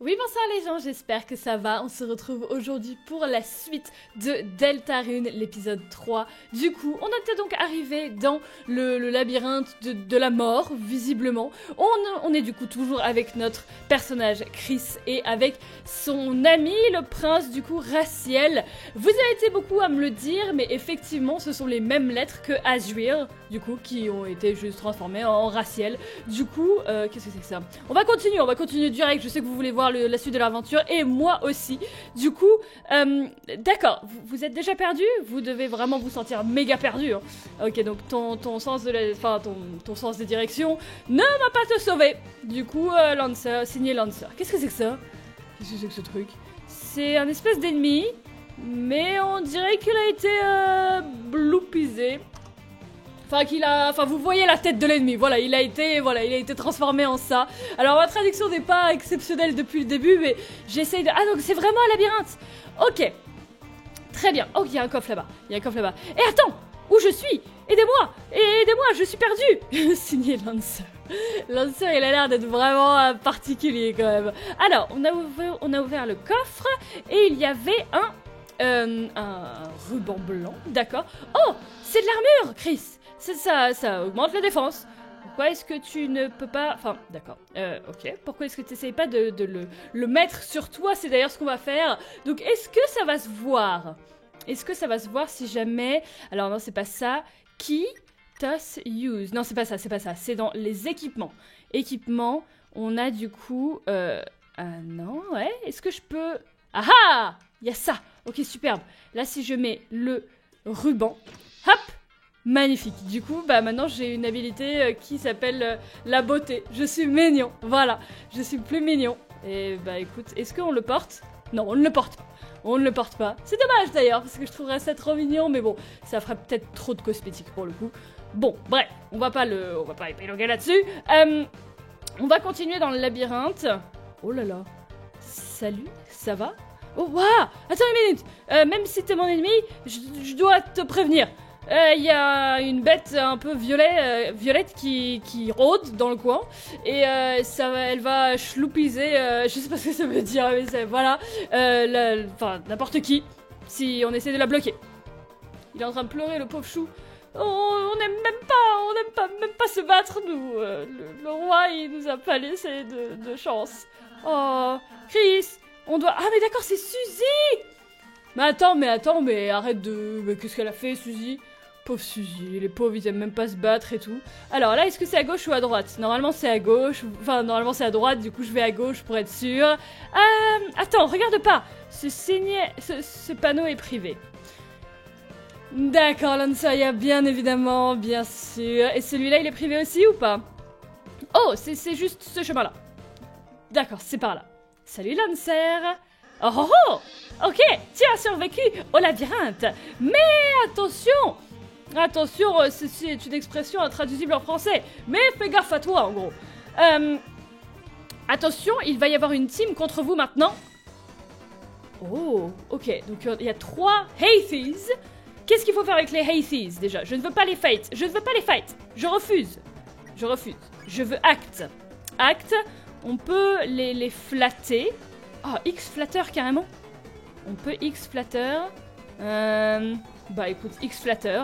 Oui, bonsoir les gens, j'espère que ça va. On se retrouve aujourd'hui pour la suite de Deltarune, l'épisode 3. Du coup, on était donc arrivé dans le labyrinthe de la mort, visiblement. On est du coup toujours avec notre personnage Chris et avec son ami, le prince du coup Raziel. Vous avez été beaucoup à me le dire, mais effectivement, ce sont les mêmes lettres que Azriel, du coup, qui ont été juste transformées en Raziel. Du coup, qu'est-ce que c'est que ça? On va continuer direct, je sais que vous voulez voir la suite de l'aventure, et moi aussi. Du coup, d'accord, vous êtes déjà perdu? Vous devez vraiment vous sentir méga perdu. Hein. Ok, donc ton sens ton sens des directions ne va pas te sauver. Du coup, Lancer, signé Lancer. Qu'est-ce que c'est que ça? Qu'est-ce que c'est que ce truc? C'est un espèce d'ennemi, mais on dirait qu'il a été bloopisé. Enfin, vous voyez la tête de l'ennemi, voilà, il a été transformé en ça. Alors, ma traduction n'est pas exceptionnelle depuis le début, mais j'essaye de... Ah, donc c'est vraiment un labyrinthe. Ok. Très bien. Oh, il y a un coffre là-bas. Et attends, où je suis? Aidez-moi, je suis perdu. Signé Lancer. Lancer, il a l'air d'être vraiment particulier quand même. Alors, on a ouvert le coffre, et il y avait un ruban blanc, d'accord. Oh, c'est de l'armure, Chris. Ça augmente la défense. Pourquoi est-ce que tu ne peux pas... Enfin, d'accord. Ok. Pourquoi est-ce que tu n'essayes pas de le mettre sur toi? C'est d'ailleurs ce qu'on va faire. Donc, est-ce que ça va se voir? Est-ce que ça va se voir si jamais... Alors, non, c'est pas ça. Key, toss, use. Non, c'est pas ça. C'est dans les équipements. Équipements, on a du coup... Ah non, ouais. Est-ce que je peux... Ah ah! Il y a ça. Ok, superbe. Là, si je mets le ruban... Hop! Magnifique. Du coup, maintenant j'ai une habilité qui s'appelle la beauté. Je suis mignon. Voilà. Je suis plus mignon. Et écoute, est-ce qu'on le porte? Non, on ne le porte pas. On ne le porte pas. C'est dommage d'ailleurs, parce que je trouverais ça trop mignon, mais bon, ça ferait peut-être trop de cosmétiques pour le coup. Bon, bref, on va pas épiloguer là-dessus. On va continuer dans le labyrinthe. Oh là là. Salut, ça va? Oh, waouh! Attends une minute. Même si t'es mon ennemi, je dois te prévenir. Il y a une bête un peu violette qui rôde dans le coin et elle va chloupiser, je sais pas ce que ça veut dire, mais voilà, n'importe qui, si on essaie de la bloquer. Il est en train de pleurer, le pauvre chou. On n'aime même pas se battre, nous. Le roi, il nous a pas laissé de chance. Oh, Chris, on doit... Ah mais d'accord, c'est Suzy! Mais attends, arrête de... Mais qu'est-ce qu'elle a fait, Suzy? Pauvre Suzy, les pauvres, ils aiment même pas se battre et tout. Alors là, est-ce que c'est à gauche ou à droite? Normalement, c'est à gauche. Enfin, normalement, c'est à droite, du coup, je vais à gauche pour être sûre. Attends, regarde pas. Ce panneau est privé. D'accord, Lancia, bien évidemment, bien sûr. Et celui-là, il est privé aussi ou pas? Oh, c'est juste ce chemin-là. D'accord, c'est par là. Salut, Lancer. Oh, ok, tu as survécu au labyrinthe. Mais attention, ceci est une expression intraduisible en français. Mais fais gaffe à toi, en gros. Attention, il va y avoir une team contre vous maintenant. Oh, ok, donc il y a 3 Haythies. Qu'est-ce qu'il faut faire avec les Haythies, déjà? Je ne veux pas les fight. Je refuse. Je veux Act. Act, on peut les flatter. Oh, X-Flatter carrément. On peut X-Flatter. Écoute, X-Flatter.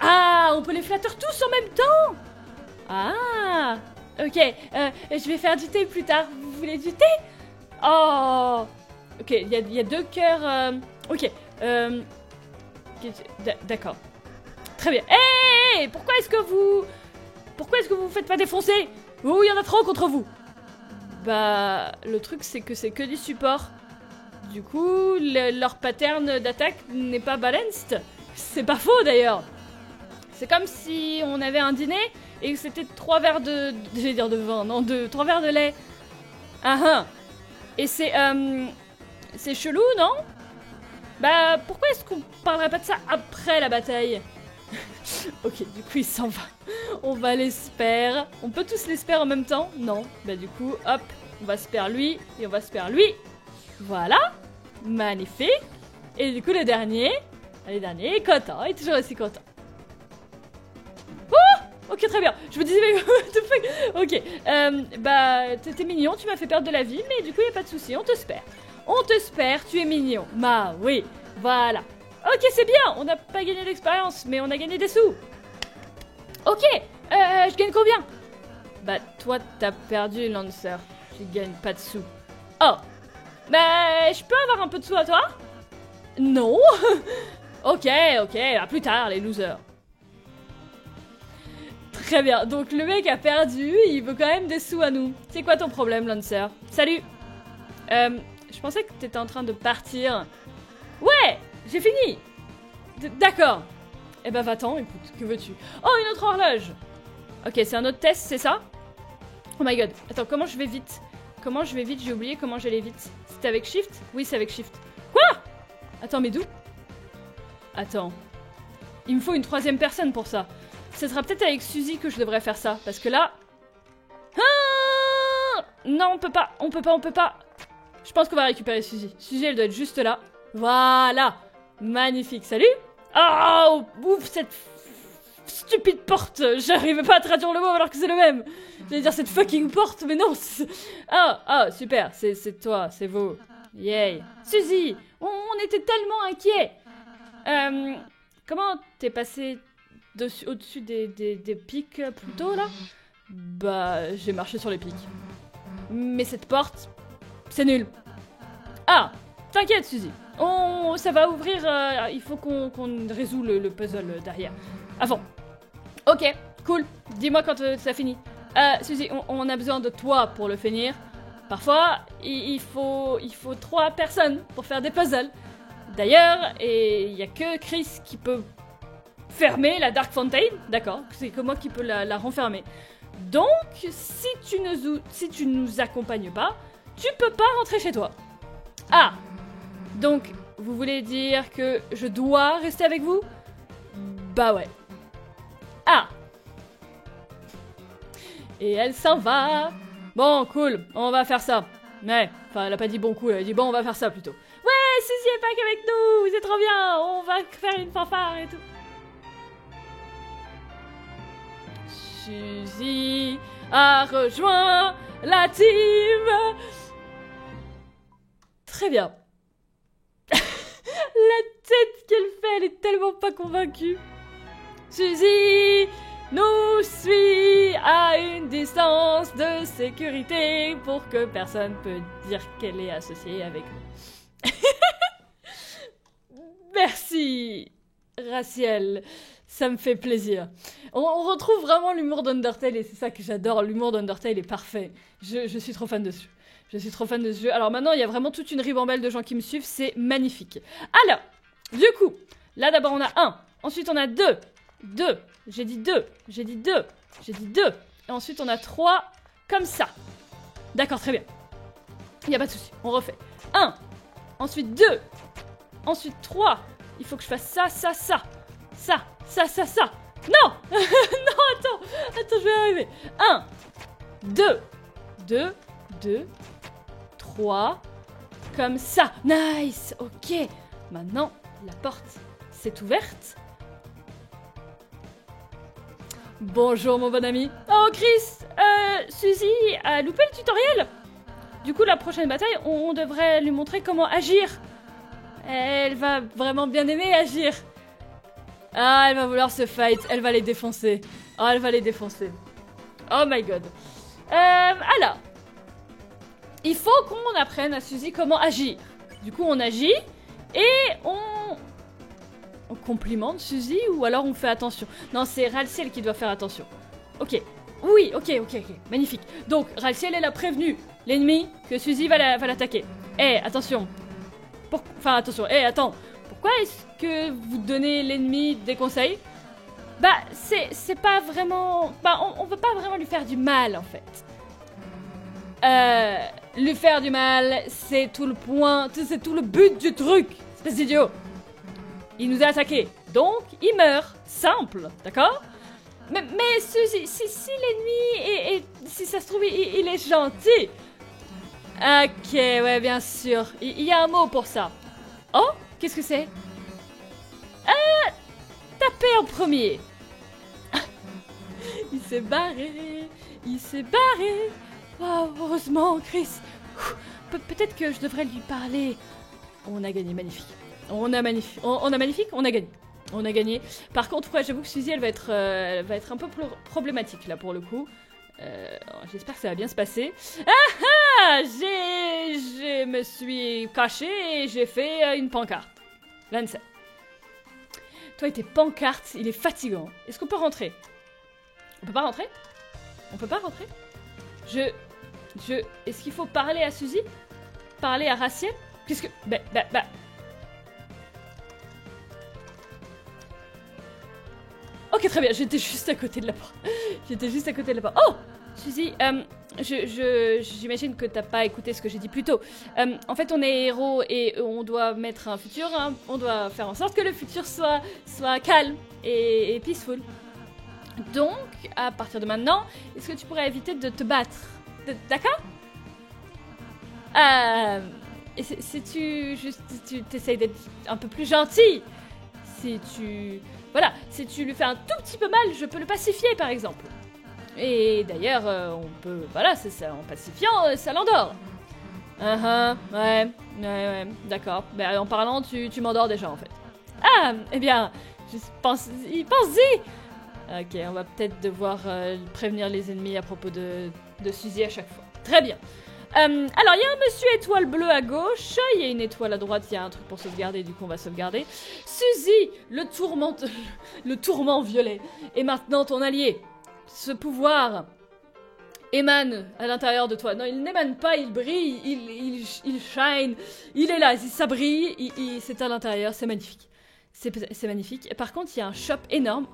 Ah, on peut les flatter tous en même temps. Ah, ok. Je vais faire du thé plus tard. Vous voulez du thé? Oh, ok, il y a 2 cœurs. Ok. D'accord. Très bien. Hey, pourquoi est-ce que vous faites pas défoncer? Oh, il y en a trop contre vous. Le truc c'est que du support. Du coup, leur pattern d'attaque n'est pas balanced. C'est pas faux d'ailleurs. C'est comme si on avait un dîner et que c'était 3 verres de... J'allais dire de vin, non, 3 verres de lait. Et c'est chelou, non? Pourquoi est-ce qu'on parlerait pas de ça après la bataille? Ok, du coup il s'en va. On va les spare. On peut tous les spare en même temps? Non. Du coup, hop, on va spare lui et on va spare lui. Voilà. Magnifique. Et du coup le dernier est content, il est toujours aussi content. Oh, ok, ok, très bien. Je me disais, mais what the fuck. Ok, bah, t'es mignon, tu m'as fait perdre de la vie, mais du coup, y a pas de souci, on te spare. On te spare, tu es mignon. Bah oui, voilà. Ok, c'est bien, on n'a pas gagné d'expérience, mais on a gagné des sous. Ok, je gagne combien? Bah, toi, t'as perdu, Lancer. Tu gagnes pas de sous. Oh, bah, je peux avoir un peu de sous à toi? Non. Ok, à plus tard, les losers. Très bien, donc le mec a perdu, il veut quand même des sous à nous. C'est quoi ton problème, Lancer? Salut. Je pensais que t'étais en train de partir. Ouais, j'ai fini. D'accord. Eh ben va-t'en, écoute, que veux-tu? Oh, une autre horloge. Ok, c'est un autre test, c'est ça? Oh my god. Attends, comment je vais vite? Comment je vais vite? J'ai oublié comment j'allais vite. C'était avec Shift? Oui, c'est avec Shift. Quoi? Attends, mais d'où? Attends. Il me faut une troisième personne pour ça. Ce sera peut-être avec Suzy que je devrais faire ça. Parce que là... Ah non, on peut pas. Je pense qu'on va récupérer Suzy. Suzy, elle doit être juste là. Voilà. Magnifique. Salut. Oh, ouf, cette stupide porte. J'arrivais pas à traduire le mot alors que c'est le même. J'allais dire cette fucking porte, mais non. Ah, super. C'est toi, c'est vous. Yay. Suzy, on était tellement inquiets. Comment t'es passé au-dessus des pics plus tôt, là? Bah, j'ai marché sur les pics. Mais cette porte, c'est nul. Ah, t'inquiète, Suzy. Ça va ouvrir, il faut qu'on résout le puzzle derrière. Avant. Ok, cool. Dis-moi quand ça finit. Suzy, on a besoin de toi pour le finir. Parfois, il faut 3 personnes pour faire des puzzles. D'ailleurs, il y a que Chris qui peut fermer la Dark Fountain. D'accord, c'est que moi qui peux la renfermer. Donc, si tu nous accompagnes pas, tu peux pas rentrer chez toi. Ah, donc vous voulez dire que je dois rester avec vous? Bah ouais. Ah. Et elle s'en va. Bon, cool, on va faire ça. Ouais, enfin, elle a pas dit bon cool, elle a dit bon, on va faire ça plutôt. Ouais, Suzy est pas qu'avec nous, c'est trop bien, on va faire une fanfare et tout. Suzy a rejoint la team. Très bien. La tête qu'elle fait, elle est tellement pas convaincue. Suzy nous suit à une distance de sécurité pour que personne ne peut dire qu'elle est associée avec nous. Merci, Raciel. Ça me fait plaisir. On retrouve vraiment l'humour d'Undertale et c'est ça que j'adore. L'humour d'Undertale est parfait. Je suis trop fan de ce jeu. Je suis trop fan de ce jeu. Alors maintenant, il y a vraiment toute une ribambelle de gens qui me suivent. C'est magnifique. Alors, du coup, là d'abord on a 1. Ensuite on a 2. 2. J'ai dit 2. J'ai dit 2. J'ai dit 2. Et ensuite on a 3 comme ça. D'accord, très bien. Il n'y a pas de souci. On refait. 1. Ensuite 2. Ensuite 3. Il faut que je fasse ça, ça, ça. Ça. Non. Non, attends, je vais y arriver. 1, 2, 2, 2, 3, comme ça. Nice, ok. Maintenant, la porte s'est ouverte. Bonjour, mon bon ami. Oh, Chris, Suzy a loupé le tutoriel. Du coup, la prochaine bataille, on devrait lui montrer comment agir. Elle va vraiment bien aimer agir. Ah, elle va vouloir se fight. Elle va les défoncer. Oh, elle va les défoncer. Oh my god. Alors. Il faut qu'on apprenne à Suzy comment agir. Du coup, on agit. Et on complimente Suzy ou alors on fait attention. Non, c'est Ralciel qui doit faire attention. Ok. Oui, ok. Magnifique. Donc, Ralciel, elle a prévenu l'ennemi que Suzy va l'attaquer. Attention. Enfin, attention. Attends. Pourquoi est-ce que vous donnez l'ennemi des conseils? Bah, c'est pas vraiment... Bah, on veut pas vraiment lui faire du mal, en fait. Lui faire du mal, c'est tout le point... C'est tout le but du truc, espèce d'idiot. Il nous a attaqué, donc il meurt. Simple, d'accord? Mais si l'ennemi est... Si ça se trouve, il est gentil. Ok, ouais, bien sûr. Il y a un mot pour ça. Oh? Qu'est-ce que c'est? Taper en premier. Il s'est barré. Il s'est barré. Wow, heureusement, Chris. Peut-être que je devrais lui parler. On a gagné, magnifique. On a magnifique, on a gagné. On a gagné. Par contre, ouais, j'avoue que Suzy, elle va être un peu problématique là pour le coup. J'espère que ça va bien se passer. Je me suis cachée et j'ai fait une pancarte. Lancer. Toi et tes pancartes, il est fatigant. Est-ce qu'on peut rentrer? On peut pas rentrer? On peut pas rentrer? Est-ce qu'il faut parler à Suzy? Parler à Raciel? Qu'est-ce que... Bah... Ok, très bien, j'étais juste à côté de la porte. Oh! Suzy, j'imagine que t'as pas écouté ce que j'ai dit plus tôt. En fait, on est héros et on doit mettre un futur, hein. On doit faire en sorte que le futur soit calme et peaceful. Donc, à partir de maintenant, est-ce que tu pourrais éviter de te battre? D'accord? Si tu t'essayes d'être un peu plus gentil, si tu lui fais un tout petit peu mal, je peux le pacifier par exemple. Et d'ailleurs, on peut, voilà, c'est ça, en pacifiant, ça l'endort. Ouais, d'accord. Ben, en parlant, tu m'endors déjà en fait. Eh bien, y pense-y. Ok, on va peut-être devoir prévenir les ennemis à propos de Suzy à chaque fois. Très bien. Alors, il y a un monsieur étoile bleue à gauche, il y a une étoile à droite, il y a un truc pour sauvegarder, du coup on va sauvegarder. Suzy, le tourment violet, est maintenant ton allié. Ce pouvoir émane à l'intérieur de toi. Non, il n'émane pas, il brille, il shine, il est là, ça brille, c'est à l'intérieur, c'est magnifique. C'est magnifique. Et par contre, il y a un shop énorme.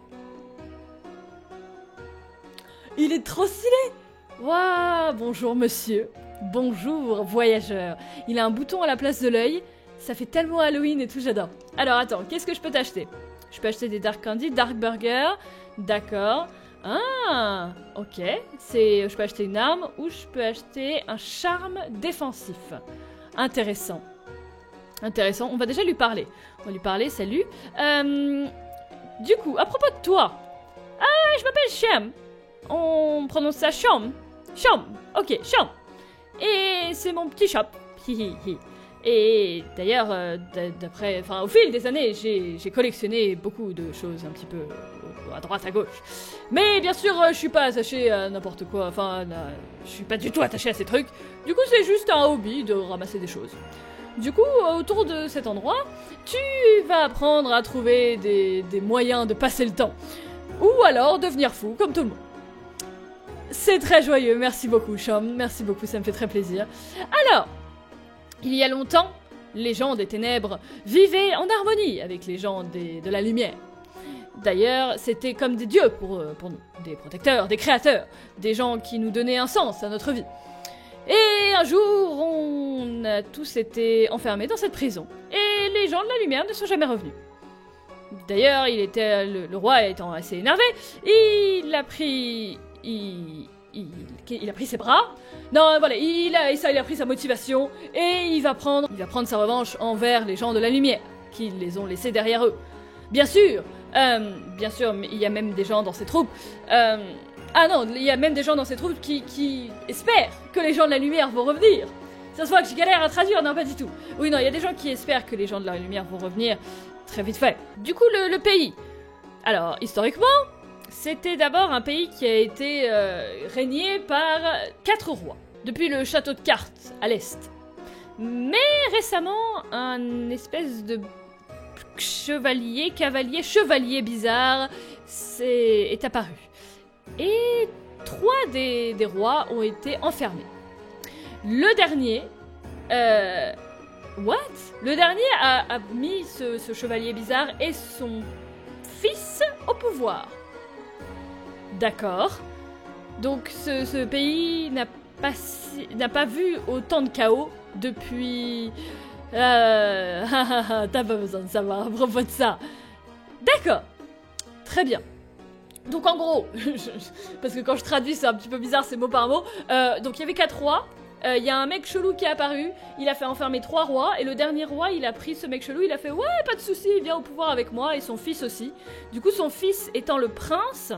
Il est trop stylé! Waouh! Bonjour monsieur. Bonjour voyageur. Il a un bouton à la place de l'œil. Ça fait tellement Halloween et tout, j'adore. Alors attends, qu'est-ce que je peux t'acheter? Je peux acheter des Dark Candy, Dark Burger. D'accord. Ah, ok. Je peux acheter une arme ou je peux acheter un charme défensif. Intéressant. Intéressant. On va déjà lui parler. On va lui parler, salut. Du coup, à propos de toi. Je m'appelle Shem. On prononce ça Cham. Cham. Ok, Cham. Et c'est mon petit shop. Et d'ailleurs, au fil des années, j'ai collectionné beaucoup de choses un petit peu à droite, à gauche. Mais bien sûr, je suis pas attaché à n'importe quoi. Je suis pas du tout attaché à ces trucs. Du coup, c'est juste un hobby de ramasser des choses. Du coup, autour de cet endroit, tu vas apprendre à trouver des moyens de passer le temps. Ou alors devenir fou, comme tout le monde. C'est très joyeux, merci beaucoup Cham, merci beaucoup, ça me fait très plaisir. Alors, il y a longtemps, les gens des ténèbres vivaient en harmonie avec les gens de la lumière. D'ailleurs, c'était comme des dieux pour nous, des protecteurs, des créateurs, des gens qui nous donnaient un sens à notre vie. Et un jour, on a tous été enfermés dans cette prison, et les gens de la lumière ne sont jamais revenus. D'ailleurs, le roi étant assez énervé, il a pris ses bras. Non, voilà, il a pris sa motivation et il va prendre sa revanche envers les gens de la lumière qui les ont laissés derrière eux. Bien sûr, mais il y a même des gens dans ses troupes. Il y a même des gens dans ses troupes qui espèrent que les gens de la lumière vont revenir. Ça se voit que je galère à traduire, non pas du tout. Oui, non, il y a des gens qui espèrent que les gens de la lumière vont revenir très vite fait. Du coup, le pays. Alors, historiquement, c'était d'abord un pays qui a été régné par 4 rois, depuis le château de Cartes, à l'est. Mais récemment, un espèce de chevalier bizarre est apparu. Et 3 des rois ont été enfermés. Le dernier... Le dernier a mis ce chevalier bizarre et son fils au pouvoir. D'accord. Donc ce pays n'a pas vu autant de chaos depuis... T'as pas besoin de savoir à propos de ça. D'accord. Très bien. Donc en gros, parce que quand je traduis c'est un petit peu bizarre, c'est mot par mot. Donc il y avait 4 rois. Il y a un mec chelou qui est apparu, il a fait enfermer 3 rois, et le dernier roi, il a pris ce mec chelou, il a fait « Ouais, pas de souci, il vient au pouvoir avec moi », et son fils aussi. Du coup, son fils étant le prince...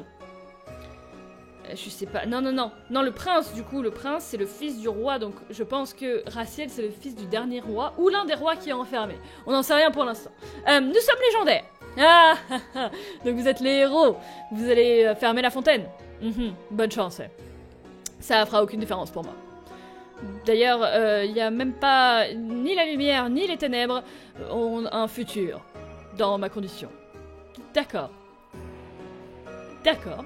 Je sais pas. Non, non, non. Non, le prince, du coup, le prince, c'est le fils du roi. Donc, je pense que Raziel, c'est le fils du dernier roi. Ou l'un des rois qui est enfermé. On n'en sait rien pour l'instant. Nous sommes légendaires. Ah, ah, ah. Donc, vous êtes les héros. Vous allez fermer la fontaine. Bonne chance. Ça fera aucune différence pour moi. D'ailleurs, il n'y a même pas ni la lumière, ni les ténèbres ont un futur dans ma condition. D'accord. D'accord.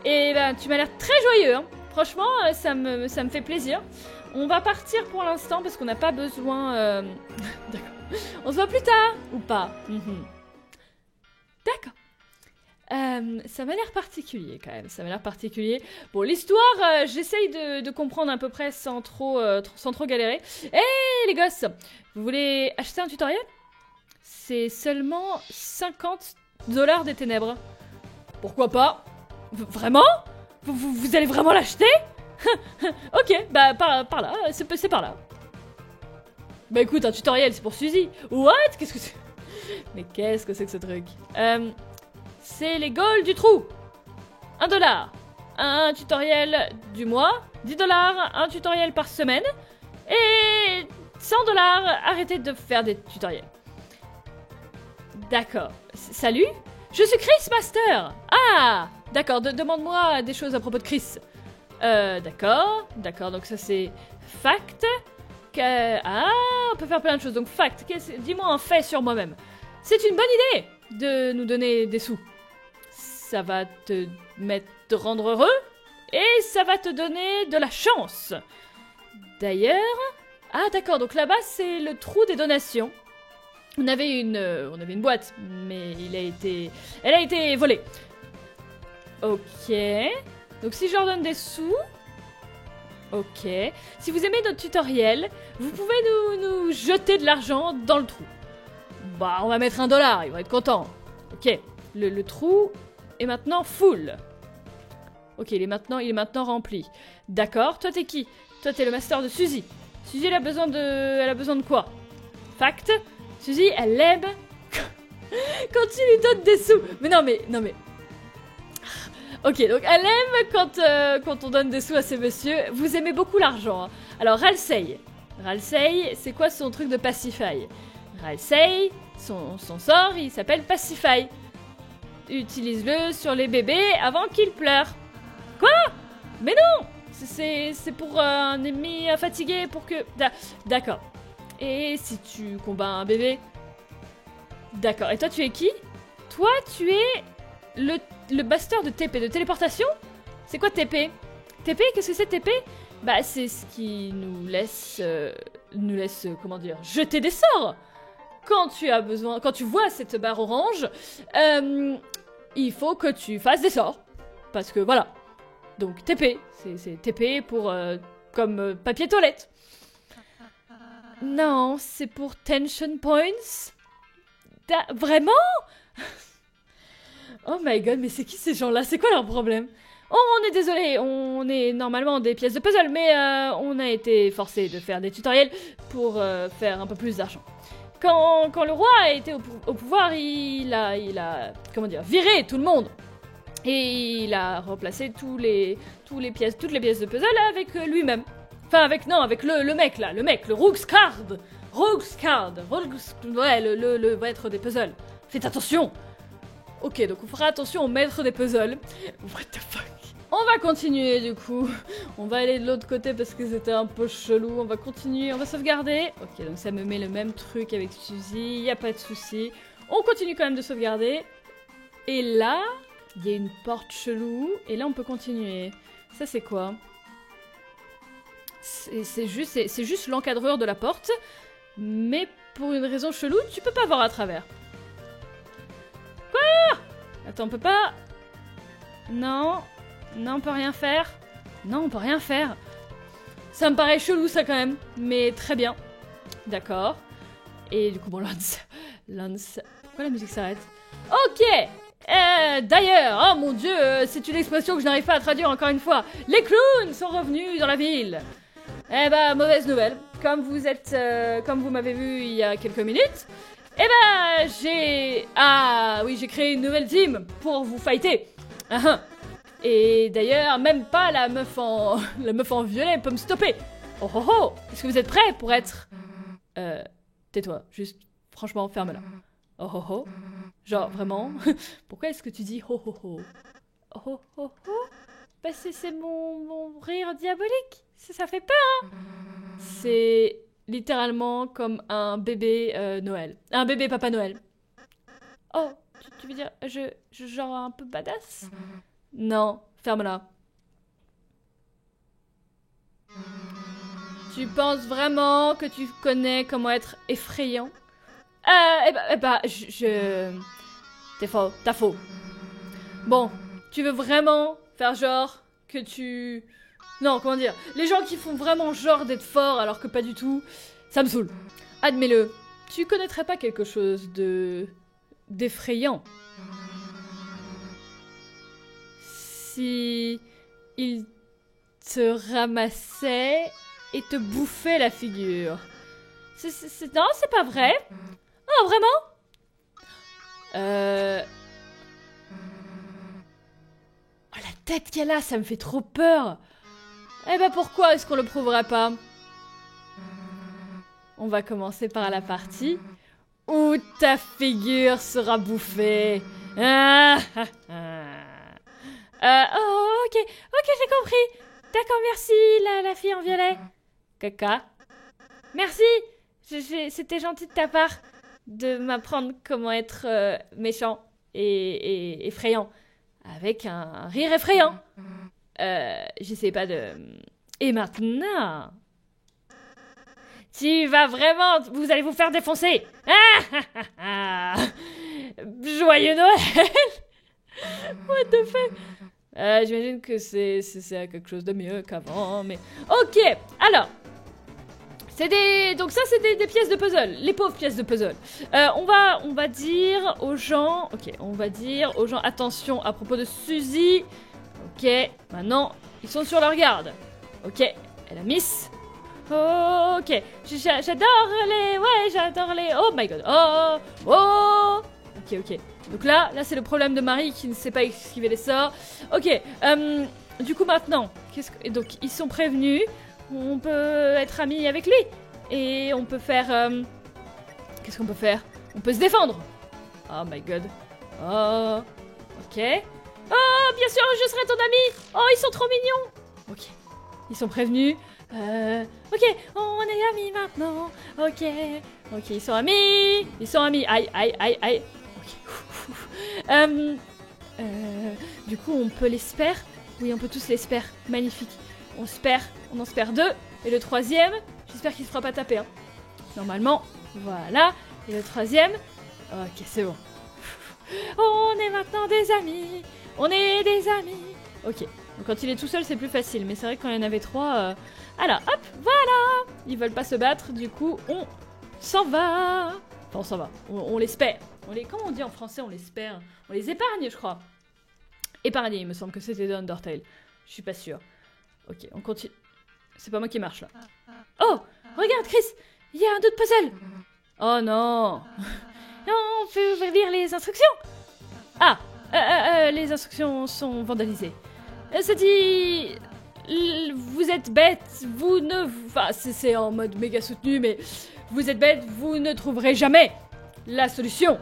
Et ben, tu m'as l'air très joyeux, hein. Franchement, ça me fait plaisir. On va partir pour l'instant parce qu'on n'a pas besoin... D'accord. On se voit plus tard, ou pas? D'accord. Ça m'a l'air particulier quand même, ça m'a l'air particulier. Bon, l'histoire, j'essaye de comprendre à peu près sans trop galérer. Hé les gosses, vous voulez acheter un tutoriel? C'est seulement $50 des ténèbres. Pourquoi pas? Vraiment? Vous allez vraiment l'acheter? Ok, bah par là, c'est par là. Bah écoute, un tutoriel, c'est pour Suzy. What? Qu'est-ce que c'est? Mais qu'est-ce que c'est que ce truc? C'est les goals du trou. $1. Un tutoriel du mois. $10. Un tutoriel par semaine. Et $100. Arrêtez de faire des tutoriels. D'accord. Salut? Je suis Chris Master. Ah! D'accord, demande-moi des choses à propos de Chris. D'accord. D'accord, donc ça c'est fact. Ah, on peut faire plein de choses. Donc fact, dis-moi un fait sur moi-même. C'est une bonne idée de nous donner des sous. Ça va te rendre heureux et ça va te donner de la chance. D'ailleurs... Ah d'accord, donc là-bas c'est le trou des donations. On avait une boîte, mais elle a été volée. Ok. Donc si je leur donne des sous... Ok. Si vous aimez notre tutoriel, vous pouvez nous jeter de l'argent dans le trou. Bah, on va mettre $1, ils vont être contents. Ok. Le trou est maintenant full. Ok, il est maintenant rempli. D'accord. Toi, t'es qui? Toi, t'es le master de Suzy. Suzy, elle a besoin de quoi? Fact. Suzy, elle aime quand tu lui donnes des sous. Mais non, mais... Ok, donc elle aime quand on donne des sous à ces messieurs. Vous aimez beaucoup l'argent. Hein. Alors, Ralsei. Ralsei, c'est quoi son truc de Pacify? Ralsei, son sort, il s'appelle Pacify. Utilise-le sur les bébés avant qu'ils pleurent. Quoi? Mais non! C'est pour un ennemi fatigué, pour que... D'accord. Et si tu combats un bébé? D'accord. Et toi, tu es qui? Toi, tu es le master de TP, de téléportation? C'est quoi TP? TP, qu'est-ce que c'est TP? Bah, c'est ce qui nous laisse, comment dire, jeter des sorts. Quand tu vois cette barre orange, il faut que tu fasses des sorts. Parce que voilà. Donc TP, c'est TP pour, comme papier toilette. Non, c'est pour tension points. Vraiment? Oh my god, mais c'est qui ces gens-là? C'est quoi leur problème? Oh, on est désolé, on est normalement des pièces de puzzle, mais on a été forcé de faire des tutoriels pour faire un peu plus d'argent. Quand le roi a été au pouvoir, il a comment dire, viré tout le monde. Et il a remplacé toutes les pièces de puzzle avec lui-même. Enfin, avec le mec là, le Rookskard. Ouais, le maître des puzzles. Faites attention. Ok, donc on fera attention au maître des puzzles. What the fuck? On va continuer du coup. On va aller de l'autre côté parce que c'était un peu chelou. On va continuer, on va sauvegarder. Ok, donc ça me met le même truc avec Suzy. Y a pas de souci. On continue quand même de sauvegarder. Et là, il y a une porte chelou. Et là, on peut continuer. Ça, c'est quoi? C'est juste l'encadreur de la porte. Mais pour une raison chelou, tu peux pas voir à travers. Quoi? Attends, on peut pas... Non. Non, on peut rien faire. Non, on peut rien faire. Ça me paraît chelou, ça, quand même. Mais très bien. D'accord. Et du coup, bon, Lance... Pourquoi la musique s'arrête? Ok. D'ailleurs, oh mon dieu, c'est une expression que je n'arrive pas à traduire encore une fois. Les clowns sont revenus dans la ville. Eh bah, mauvaise nouvelle. Comme vous m'avez vu il y a quelques minutes, eh bah, j'ai créé une nouvelle team pour vous fighter. Et d'ailleurs, même pas la meuf en violet peut me stopper. Oh oh oh! Est-ce que vous êtes prêts pour être... Tais-toi, juste, franchement, ferme-la. Oh oh oh! Genre, vraiment? Pourquoi est-ce que tu dis oh oh oh? Oh oh oh oh? Bah c'est mon rire diabolique. Ça fait peur, hein? C'est littéralement comme un bébé Noël. Un bébé Papa Noël. Oh, tu veux dire, je genre un peu badass? Non, ferme-la. Tu penses vraiment que tu connais comment être effrayant? T'es faux, t'as faux. Bon, tu veux vraiment faire genre que tu... Non, comment dire? Les gens qui font vraiment genre d'être forts alors que pas du tout, ça me saoule. Admets-le, tu connaîtrais pas quelque chose d'effrayant si il te ramassait et te bouffait la figure. Non, c'est pas vrai. Oh, vraiment? Oh, la tête qu'elle a, ça me fait trop peur. Eh ben pourquoi est-ce qu'on le prouverait pas? On va commencer par la partie où ta figure sera bouffée. Oh, ok, j'ai compris. D'accord, merci, la fille en violet. Caca. Merci. C'était gentil de ta part de m'apprendre comment être méchant et effrayant. Avec un rire effrayant. J'essaie pas de... Et maintenant... Tu vas vraiment... Vous allez vous faire défoncer. Joyeux Noël. What the fuck? J'imagine que c'est quelque chose de mieux qu'avant, mais... Ok, alors... Donc ça, c'est des pièces de puzzle. Les pauvres pièces de puzzle. On va dire aux gens... Ok, on va dire aux gens... Attention, à propos de Suzy... Ok, maintenant, ils sont sur leur garde. Ok, elle a miss. Ok, j'adore les... Ouais, j'adore les... Oh my god. Oh. Ok. Donc là c'est le problème de Marie qui ne sait pas esquiver les sorts. Ok, du coup maintenant, donc ils sont prévenus. On peut être amis avec lui. Et on peut faire... Qu'est-ce qu'on peut faire? On peut se défendre. Oh my god. Oh. Ok. Oh, bien sûr, je serai ton ami. Oh, ils sont trop mignons. Ok. Ils sont prévenus. Ok, on est amis maintenant. Ok, ils sont amis. Aïe. Ok. Du coup, on peut l'espère. Oui, on peut tous l'espère. Magnifique. On en espère 2. Et le troisième, j'espère qu'il se fera pas taper. Hein. Normalement, voilà. Et le troisième, ok, c'est bon. On est maintenant des amis. On est des amis. Ok. Donc quand il est tout seul, c'est plus facile. Mais c'est vrai que quand il y en avait 3... Alors, hop, voilà. Ils veulent pas se battre. Du coup, on s'en va. Enfin, on s'en va. On l'espère. Comment on dit en français, on l'espère? On les épargne, je crois. Épargner, il me semble que c'était de Undertale. Je suis pas sûre. Ok, on continue. C'est pas moi qui marche, là. Oh, regarde, Chris. Il y a un autre puzzle. Oh non. On peut lire les instructions. Les instructions sont vandalisées. Ça dit... Vous êtes bête, vous ne... Enfin, c'est en mode méga soutenu, mais... Vous êtes bête, vous ne trouverez jamais la solution.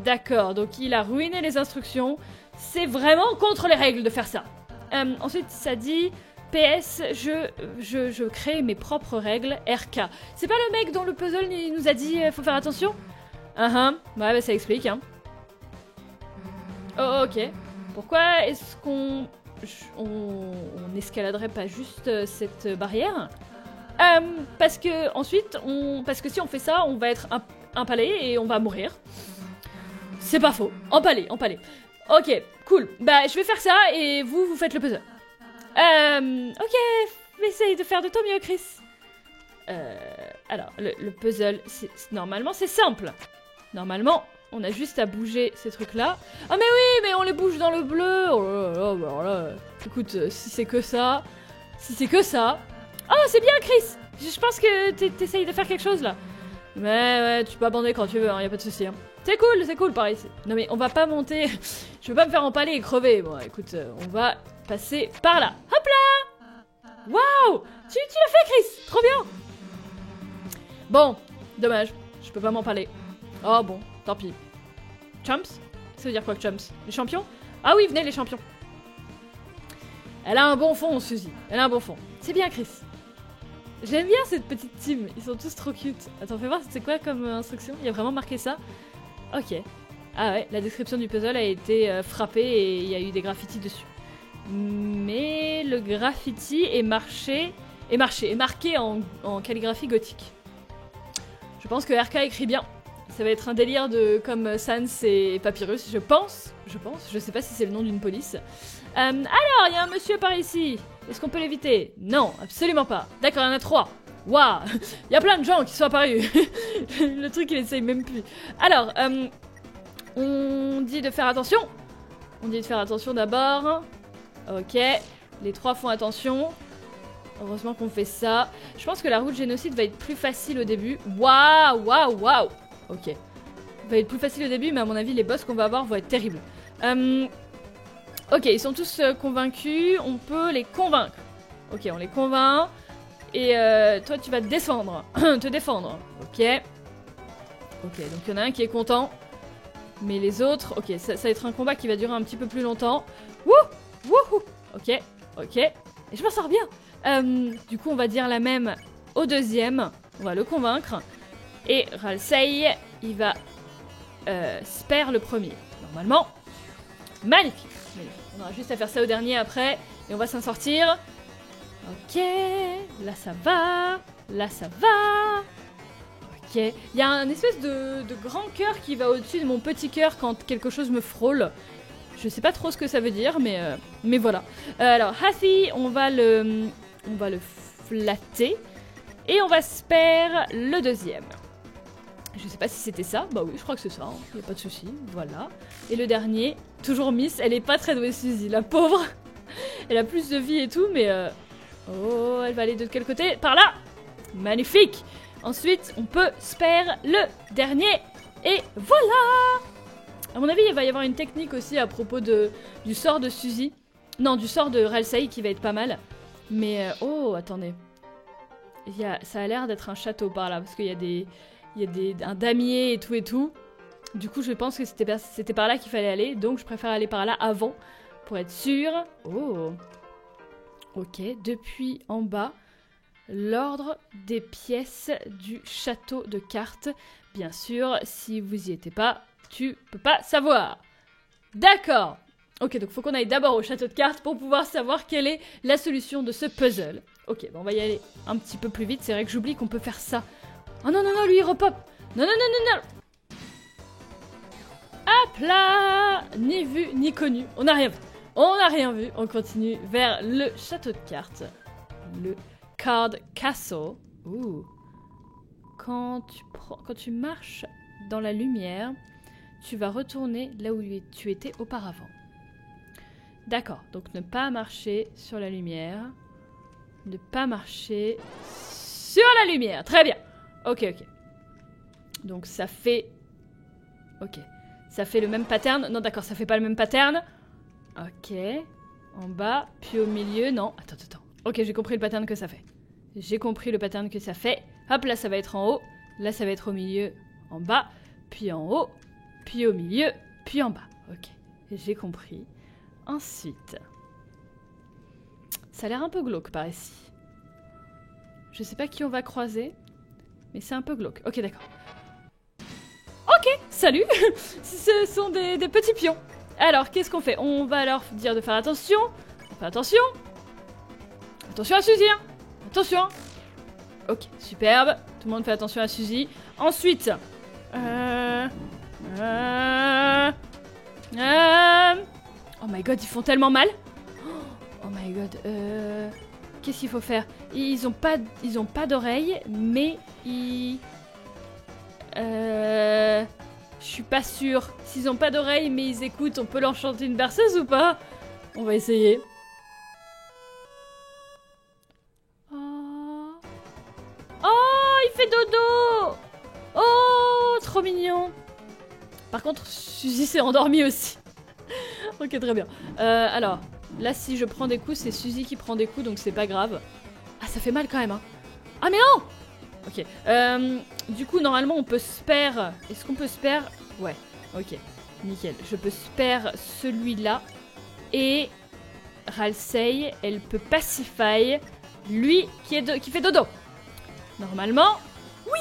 D'accord, donc il a ruiné les instructions. C'est vraiment contre les règles de faire ça. Ensuite, ça dit... PS, je crée mes propres règles RK. C'est pas le mec dont le puzzle nous a dit faut faire attention? Ouais, bah ça explique, hein. Oh, ok. Pourquoi est-ce qu'on escaladerait pas juste cette barrière? Parce que si on fait ça, on va être empalé et on va mourir. C'est pas faux. Empalé. Ok, cool. Bah, je vais faire ça et vous faites le puzzle. Ok, essaye de faire de ton mieux, Chris. Alors, le puzzle, normalement, c'est simple. Normalement, on a juste à bouger ces trucs-là. Ah mais oui, mais on les bouge dans le bleu. Oh là. Écoute, si c'est que ça... Oh, c'est bien, Chris. Je pense que t'essayes de faire quelque chose, là. Ouais, tu peux abandonner quand tu veux, hein, y a pas de souci. Hein. C'est cool par ici. Non mais on va pas monter. Je veux pas me faire empaler et crever. Bon, écoute, on va passer par là. Hop là. Waouh. Tu l'as fait, Chris. Trop bien. Bon, dommage. Je peux pas m'empaler. Oh bon, tant pis. Chumps? Ça veut dire quoi, Chumps? Les champions? Ah oui, venez les champions. Elle a un bon fond, Suzy. Elle a un bon fond. C'est bien, Chris. J'aime bien cette petite team. Ils sont tous trop cute. Attends, fais voir, c'est quoi comme instruction? Il y a vraiment marqué ça? Ok. Ah ouais, la description du puzzle a été frappée et il y a eu des graffitis dessus. Mais le graffiti est marqué en calligraphie gothique. Je pense que RK écrit bien. Ça va être un délire de comme Sans et Papyrus, je pense. Je sais pas si c'est le nom d'une police. Alors, il y a un monsieur par ici. Est-ce qu'on peut l'éviter? Non, absolument pas. D'accord, il y en a 3. Waouh, il y a plein de gens qui sont apparus. Le truc, il essaye même plus. Alors, on dit de faire attention. On dit de faire attention d'abord. Ok, les 3 font attention. Heureusement qu'on fait ça. Je pense que la route génocide va être plus facile au début. Waouh. Ok. Va être plus facile au début, mais à mon avis, les boss qu'on va avoir vont être terribles. Ok, ils sont tous convaincus. On peut les convaincre. Ok, on les convainc. Et toi, tu vas te défendre. Te défendre. Ok. Ok, donc il y en a un qui est content. Mais les autres... Ok, ça va être un combat qui va durer un petit peu plus longtemps. Wouhou. Ok. Et je m'en sors bien. Du coup, on va dire la même au deuxième. On va le convaincre. Et Ralsei, il va spare le premier. Normalement. Magnifique. On aura juste à faire ça au dernier après. Et on va s'en sortir. Ok. Là, ça va. Ok. Il y a un espèce de grand cœur qui va au-dessus de mon petit cœur quand quelque chose me frôle. Je sais pas trop ce que ça veut dire, mais voilà. Alors, Hathi, on va le flatter. Et on va spare le deuxième. Je sais pas si c'était ça. Bah oui, je crois que c'est ça. Hein. Y a pas de souci. Voilà. Et le dernier, toujours Miss. Elle est pas très douée, Suzy, la pauvre. Elle a plus de vie et tout, mais... Oh, elle va aller de quel côté? Par là. Magnifique. Ensuite, on peut spare le dernier. Et voilà. À mon avis, il va y avoir une technique aussi à propos du sort de Suzy. Non, du sort de Ralsei qui va être pas mal. Mais... oh, attendez. Ça a l'air d'être un château par là, parce qu'il y a un damier et tout. Du coup, je pense que c'était par là qu'il fallait aller, donc je préfère aller par là avant, pour être sûr. Oh. Ok, depuis en bas, l'ordre des pièces du château de cartes. Bien sûr, si vous y étiez pas, tu peux pas savoir. D'accord. Ok, donc faut qu'on aille d'abord au château de cartes pour pouvoir savoir quelle est la solution de ce puzzle. Ok, bon, on va y aller un petit peu plus vite. C'est vrai que j'oublie qu'on peut faire ça. Oh non, lui il repop. Non. Hop là. Ni vu, ni connu. On n'a rien vu. On continue vers le château de cartes. Le Card Castle. Ouh. Quand tu marches dans la lumière, tu vas retourner là où tu étais auparavant. D'accord, donc ne pas marcher sur la lumière. Ne pas marcher sur la lumière. Très bien. Ok. Donc ça fait... Ok. Ça fait le même pattern. Non, d'accord, ça fait pas le même pattern. Ok. En bas, puis au milieu. Non, attends. Ok, j'ai compris le pattern que ça fait. Hop, là, ça va être en haut. Là, ça va être au milieu, en bas. Puis en haut, puis au milieu, puis en bas. Ok, j'ai compris. Ensuite... Ça a l'air un peu glauque par ici. Je sais pas qui on va croiser, mais c'est un peu glauque. Ok, d'accord. Ok, salut. Ce sont des petits pions. Alors, qu'est-ce qu'on fait? On va leur dire de faire attention. Attention à Suzy, hein. Attention. Ok, superbe. Tout le monde fait attention à Suzy. Ensuite... Oh my god, ils font tellement mal. Oh my god, qu'est-ce qu'il faut faire? Ils ont pas d'oreilles, mais ils... Je suis pas sûre. S'ils ont pas d'oreilles, mais ils écoutent, on peut leur chanter une berceuse ou pas? On va essayer. Oh, il fait dodo. Oh, trop mignon. Par contre, Suzy s'est endormie aussi. Ok, très bien. Alors, là, si je prends des coups, c'est Suzy qui prend des coups, donc c'est pas grave. Ah, ça fait mal quand même, hein. Ah, mais non! Ok. Du coup, normalement, on peut spare. Est-ce qu'on peut spare? Ouais, ok. Nickel. Je peux spare celui-là. Et Ralsei, elle peut pacify lui qui fait dodo. Normalement, oui!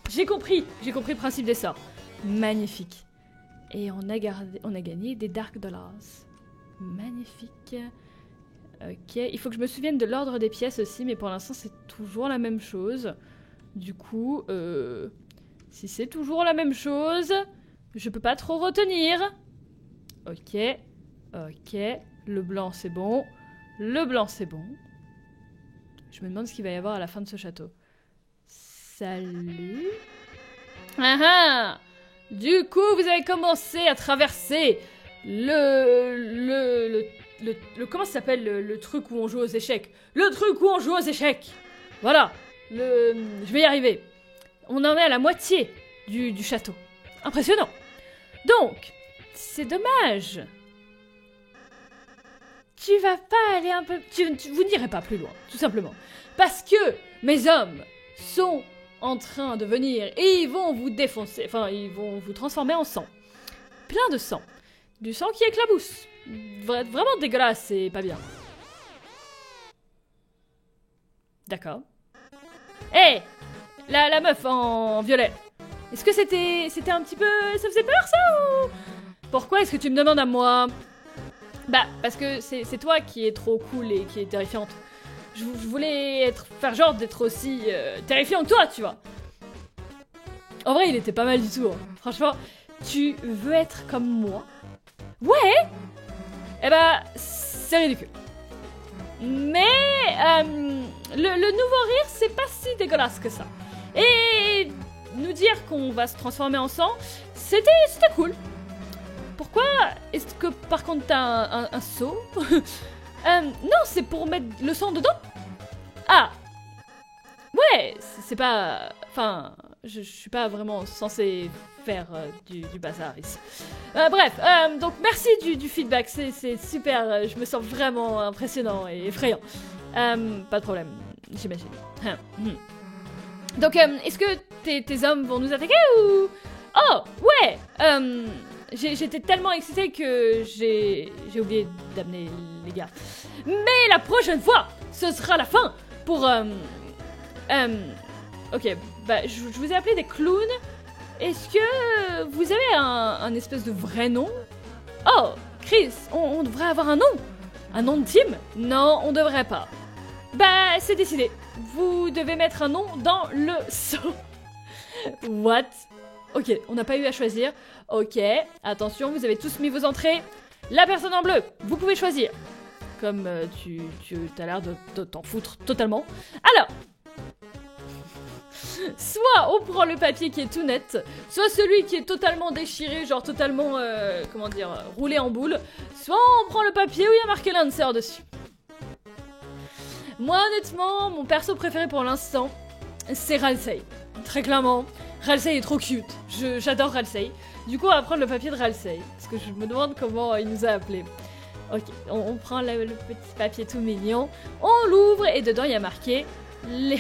J'ai compris le principe des sorts. Magnifique. Et on a gagné des Dark Dollars. Magnifique. Ok, il faut que je me souvienne de l'ordre des pièces aussi, mais pour l'instant c'est toujours la même chose. Du coup, si c'est toujours la même chose, je peux pas trop retenir. Ok, ok. Le blanc c'est bon. Le blanc c'est bon. Je me demande ce qu'il va y avoir à la fin de ce château. Salut. Ah ah! Du coup, vous avez commencé à traverser comment ça s'appelle le truc où on joue aux échecs? Le truc où on joue aux échecs! Voilà. Je vais y arriver. On en est à la moitié du château. Impressionnant. Donc, c'est dommage. Tu vas pas aller un peu... Vous n'irez pas plus loin, tout simplement. Parce que mes hommes sont en train de venir et ils vont vous défoncer. Enfin, ils vont vous transformer en sang. Plein de sang. Du sang qui éclabousse. Vraiment dégueulasse et pas bien. D'accord. Hé, la meuf en violet. Est-ce que c'était un petit peu... Ça faisait peur, ça, ou... Pourquoi est-ce que tu me demandes à moi? Bah, parce que c'est toi qui est trop cool et qui est terrifiante. Je voulais faire genre d'être aussi terrifiant que toi, tu vois. En vrai, il était pas mal du tout. Hein. Franchement, tu veux être comme moi? Ouais. Eh bah, c'est ridicule. Mais le nouveau rire, c'est pas si dégueulasse que ça. Et nous dire qu'on va se transformer en sang, c'était cool. Pourquoi est-ce que par contre t'as un seau? Non, c'est pour mettre le sang dedans. Ah. Ouais, c'est pas... Enfin, je suis pas vraiment censée faire du bazar ici. Bref, donc merci du feedback, c'est super, je me sens vraiment impressionnant et effrayant. Pas de problème, j'imagine. Donc, est-ce que tes hommes vont nous attaquer ou... Oh, ouais. J'étais tellement excitée que j'ai oublié d'amener les gars. Mais la prochaine fois, ce sera la fin pour... Ok, bah, je vous ai appelé des clowns. Est-ce que vous avez un espèce de vrai nom? Oh, Chris, on devrait avoir un nom. Un nom de team? Non, on devrait pas. Bah, c'est décidé. Vous devez mettre un nom dans le saut. What? Ok, on n'a pas eu à choisir. Ok, attention, vous avez tous mis vos entrées. La personne en bleu, vous pouvez choisir. Comme tu as l'air de t'en foutre totalement. Alors, soit on prend le papier qui est tout net, soit celui qui est totalement déchiré, genre totalement, comment dire, roulé en boule, soit on prend le papier où il y a marqué Lancer dessus. Moi, honnêtement, mon perso préféré pour l'instant, c'est Ralsei. Très clairement, Ralsei est trop cute. J'adore Ralsei. Du coup, on va prendre le papier de Ralsei, parce que je me demande comment il nous a appelés. Ok, on prend le petit papier tout mignon, on l'ouvre et dedans il y a marqué les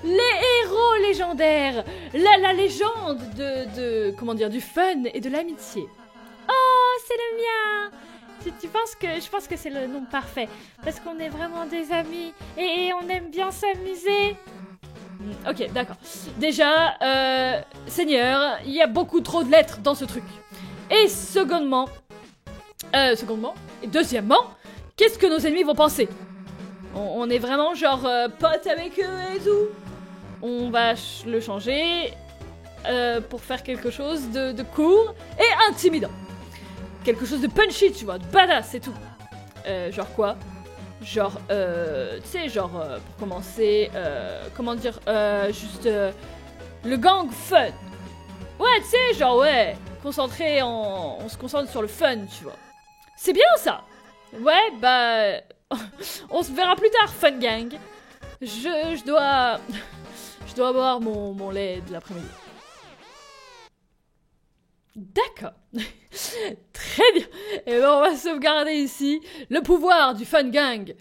héros légendaires, la légende comment dire, du fun et de l'amitié. Oh, c'est le mien. Je pense que c'est le nom parfait, parce qu'on est vraiment des amis et on aime bien s'amuser. Ok, d'accord. Déjà, Seigneur, il y a beaucoup trop de lettres dans ce truc. Et secondement, et deuxièmement, qu'est-ce que nos ennemis vont penser? On est vraiment genre potes avec eux et tout. On va le changer pour faire quelque chose de court et intimidant. Quelque chose de punchy, tu vois, de badass et tout. Genre quoi? Genre, tu sais, genre, pour commencer, comment dire, juste le gang fun. Ouais, tu sais, genre, ouais, on se concentre sur le fun, tu vois. C'est bien ça. Ouais, bah, on se verra plus tard, fun gang. Je dois dois boire mon lait de l'après-midi. D'accord. Très bien. Et ben on va sauvegarder ici. Le pouvoir du Fun Gang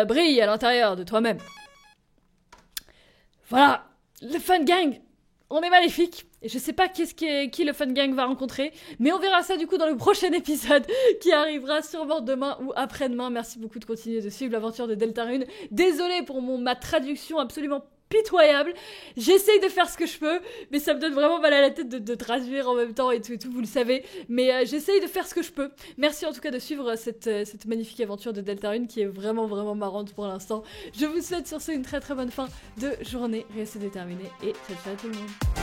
brille à l'intérieur de toi-même. Voilà. Le Fun Gang, on est maléfique. Et je sais pas qui le Fun Gang va rencontrer, mais on verra ça du coup dans le prochain épisode qui arrivera sûrement demain ou après-demain. Merci beaucoup de continuer de suivre l'aventure de Deltarune. Désolée pour ma traduction absolument pitoyable. J'essaye de faire ce que je peux, mais ça me donne vraiment mal à la tête de traduire en même temps et tout, vous le savez. Mais j'essaye de faire ce que je peux. Merci en tout cas de suivre cette magnifique aventure de Deltarune qui est vraiment vraiment marrante pour l'instant. Je vous souhaite sur ce une très très bonne fin de journée. Restez déterminés et ciao ciao tout le monde.